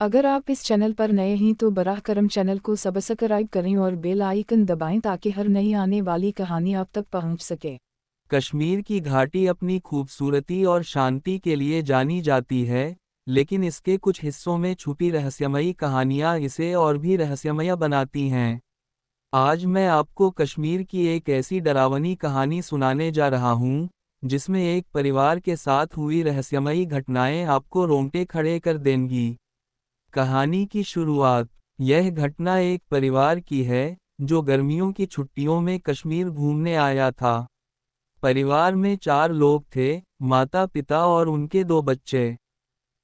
अगर आप इस चैनल पर नए हैं तो बराह करम चैनल को सब्सक्राइब करें और बेल आइकन दबाएं ताकि हर नई आने वाली कहानी आप तक पहुंच सके। कश्मीर की घाटी अपनी खूबसूरती और शांति के लिए जानी जाती है, लेकिन इसके कुछ हिस्सों में छुपी रहस्यमयी कहानियां इसे और भी रहस्यमय बनाती हैं। आज मैं आपको कश्मीर की एक ऐसी डरावनी कहानी सुनाने जा रहा हूं, जिसमें एक परिवार के साथ हुई रहस्यमयी घटनाएं आपको रोंगटे खड़े कर देंगी। कहानी की शुरुआत। यह घटना एक परिवार की है, जो गर्मियों की छुट्टियों में कश्मीर घूमने आया था। परिवार में 4 लोग थे, माता पिता और उनके 2 बच्चे।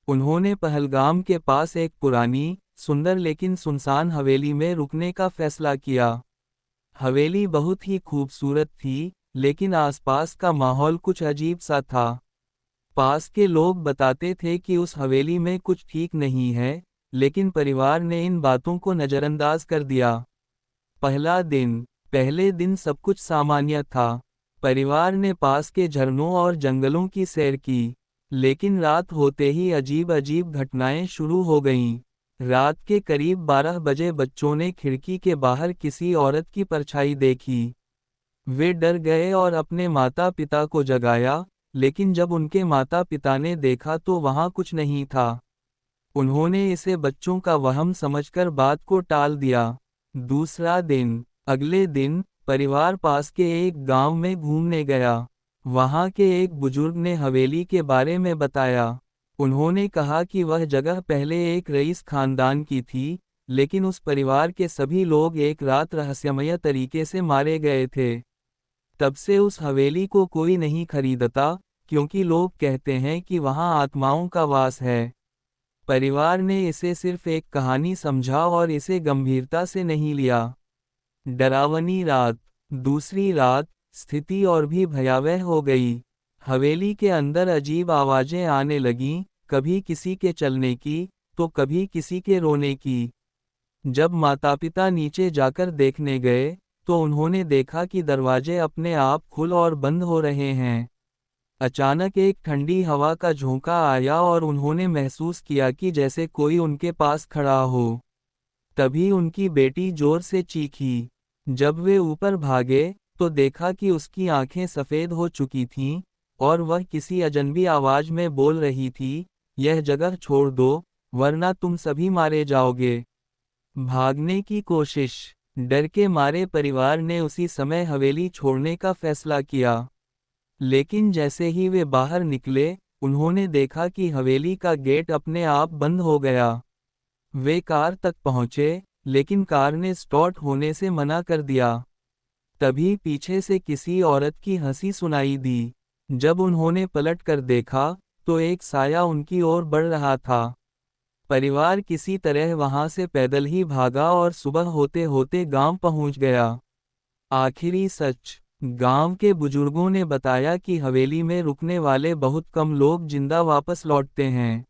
उन्होंने पहलगाम के पास एक पुरानी, सुंदर लेकिन सुनसान हवेली में रुकने का फैसला किया। हवेली बहुत ही खूबसूरत थी, लेकिन आसपास का माहौल कुछ अजीब सा था। पास के लोग बताते थे कि उस हवेली में कुछ ठीक नहीं है, लेकिन परिवार ने इन बातों को नज़रअंदाज कर दिया। पहला दिन। पहले दिन सब कुछ सामान्य था। परिवार ने पास के झरनों और जंगलों की सैर की। लेकिन रात होते ही अजीब अजीब घटनाएं शुरू हो गईं। रात के करीब 12 बजे बच्चों ने खिड़की के बाहर किसी औरत की परछाई देखी। वे डर गए और अपने माता पिता को जगाया, लेकिन जब उनके माता पिता ने देखा तो वहां कुछ नहीं था। उन्होंने इसे बच्चों का वहम समझकर बात को टाल दिया। दूसरा दिन। अगले दिन, परिवार पास के एक गांव में घूमने गया। वहां के एक बुजुर्ग ने हवेली के बारे में बताया। उन्होंने कहा कि वह जगह पहले एक रईस खानदान की थी, लेकिन उस परिवार के सभी लोग एक रात रहस्यमय तरीके से मारे गए थे। तब से उस हवेली को कोई नहीं खरीदता, क्योंकि लोग कहते हैं कि वहां आत्माओं का वास है। परिवार ने इसे सिर्फ एक कहानी समझा और इसे गंभीरता से नहीं लिया। डरावनी रात। दूसरी रात, स्थिति और भी भयावह हो गई। हवेली के अंदर अजीब आवाजें आने लगीं, कभी किसी के चलने की, तो कभी किसी के रोने की। जब माता-पिता नीचे जाकर देखने गए, तो उन्होंने देखा कि दरवाजे अपने आप खुल और बंद हो रहे हैं। अचानक एक ठंडी हवा का झोंका आया और उन्होंने महसूस किया कि जैसे कोई उनके पास खड़ा हो। तभी उनकी बेटी जोर से चीखी। जब वे ऊपर भागे, तो देखा कि उसकी आंखें सफ़ेद हो चुकी थीं, और वह किसी अजनबी आवाज में बोल रही थी, यह जगह छोड़ दो, वरना तुम सभी मारे जाओगे। भागने की कोशिश। डर के मारे परिवार ने उसी समय हवेली छोड़ने का फैसला किया। लेकिन जैसे ही वे बाहर निकले, उन्होंने देखा कि हवेली का गेट अपने आप बंद हो गया। वे कार तक पहुंचे, लेकिन कार ने स्टार्ट होने से मना कर दिया। तभी पीछे से किसी औरत की हंसी सुनाई दी। जब उन्होंने पलट कर देखा, तो एक साया उनकी ओर बढ़ रहा था। परिवार किसी तरह वहां से पैदल ही भागा और सुबह होते होते गांव पहुंच गया। आखिरी सच। गांव के बुजुर्गों ने बताया कि हवेली में रुकने वाले बहुत कम लोग जिंदा वापस लौटते हैं।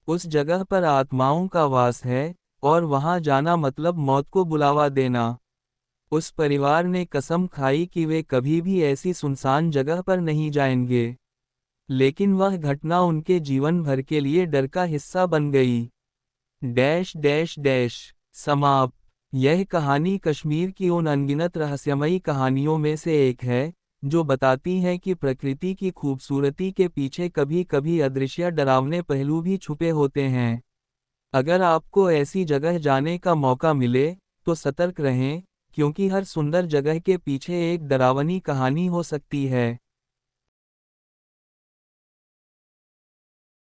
उस जगह पर आत्माओं का वास है, और वहां जाना मतलब मौत को बुलावा देना। उस परिवार ने कसम खाई कि वे कभी भी ऐसी सुनसान जगह पर नहीं जाएंगे। लेकिन वह घटना उनके जीवन भर के लिए डर का हिस्सा बन गई। Dash dash dash. समाप्त। यह कहानी कश्मीर की उन अनगिनत रहस्यमयी कहानियों में से एक है, जो बताती है कि प्रकृति की खूबसूरती के पीछे कभी कभी अदृश्य डरावने पहलू भी छुपे होते हैं। अगर आपको ऐसी जगह जाने का मौका मिले, तो सतर्क रहें, क्योंकि हर सुंदर जगह के पीछे एक डरावनी कहानी हो सकती है।